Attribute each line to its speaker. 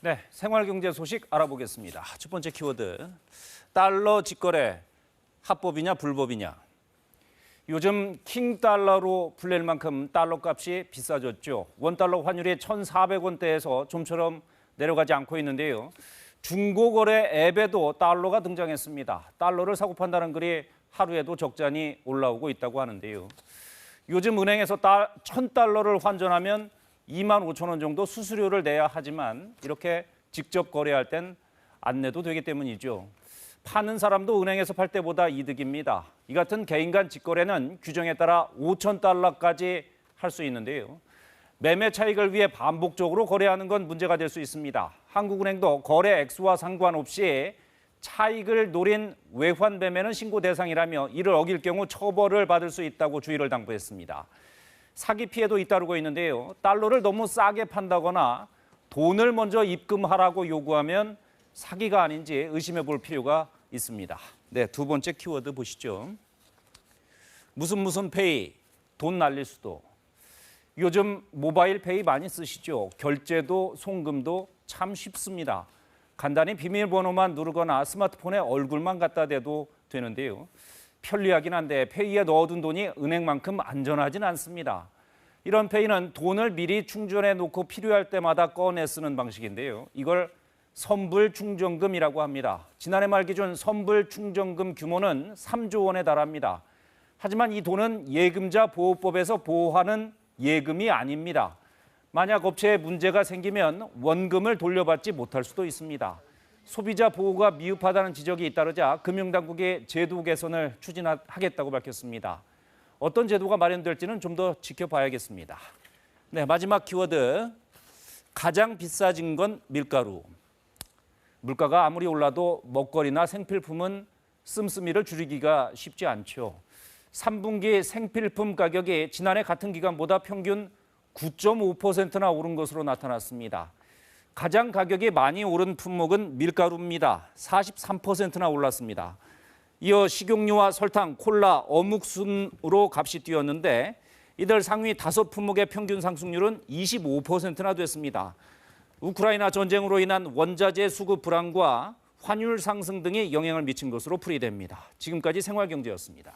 Speaker 1: 네, 생활경제 소식 알아보겠습니다. 첫 번째 키워드, 달러 직거래 합법이냐 불법이냐. 요즘 킹달러로 불릴 만큼 달러 값이 비싸졌죠. 원달러 환율이 1,400원대에서 좀처럼 내려가지 않고 있는데요. 중고거래 앱에도 달러가 등장했습니다. 달러를 사고 판다는 글이 하루에도 적잖이 올라오고 있다고 하는데요. 요즘 은행에서 1,000달러를 환전하면 25,000원 정도 수수료를 내야 하지만 이렇게 직접 거래할 땐 안 내도 되기 때문이죠. 파는 사람도 은행에서 팔 때보다 이득입니다. 이 같은 개인 간 직거래는 규정에 따라 5,000달러까지 할 수 있는데요. 매매 차익을 위해 반복적으로 거래하는 건 문제가 될 수 있습니다. 한국은행도 거래 액수와 상관없이 차익을 노린 외환 매매는 신고 대상이라며 이를 어길 경우 처벌을 받을 수 있다고 주의를 당부했습니다. 사기 피해도 잇따르고 있는데요. 달러를 너무 싸게 판다거나 돈을 먼저 입금하라고 요구하면 사기가 아닌지 의심해 볼 필요가 있습니다. 네, 두 번째 키워드 보시죠. 무슨 페이, 돈 날릴 수도. 요즘 모바일 페이 많이 쓰시죠? 결제도 송금도 참 쉽습니다. 간단히 비밀번호만 누르거나 스마트폰에 얼굴만 갖다 대도 되는데요. 편리하긴 한데 페이에 넣어둔 돈이 은행만큼 안전하진 않습니다. 이런 페이는 돈을 미리 충전해 놓고 필요할 때마다 꺼내 쓰는 방식인데요. 이걸 선불충전금이라고 합니다. 지난해 말 기준 선불충전금 규모는 3조 원에 달합니다. 하지만 이 돈은 예금자 보호법에서 보호하는 예금이 아닙니다. 만약 업체에 문제가 생기면 원금을 돌려받지 못할 수도 있습니다. 소비자 보호가 미흡하다는 지적이 잇따르자 금융당국이 제도 개선을 추진하겠다고 밝혔습니다. 어떤 제도가 마련될지는 좀 더 지켜봐야겠습니다. 네, 마지막 키워드, 가장 비싸진 건 밀가루. 물가가 아무리 올라도 먹거리나 생필품은 씀씀이를 줄이기가 쉽지 않죠. 3분기 생필품 가격이 지난해 같은 기간보다 평균 9.5%나 오른 것으로 나타났습니다. 가장 가격이 많이 오른 품목은 밀가루입니다. 43%나 올랐습니다. 이어 식용유와 설탕, 콜라, 어묵 순으로 값이 뛰었는데 이들 상위 5품목의 평균 상승률은 25%나 됐습니다. 우크라이나 전쟁으로 인한 원자재 수급 불안과 환율 상승 등이 영향을 미친 것으로 풀이됩니다. 지금까지 생활경제였습니다.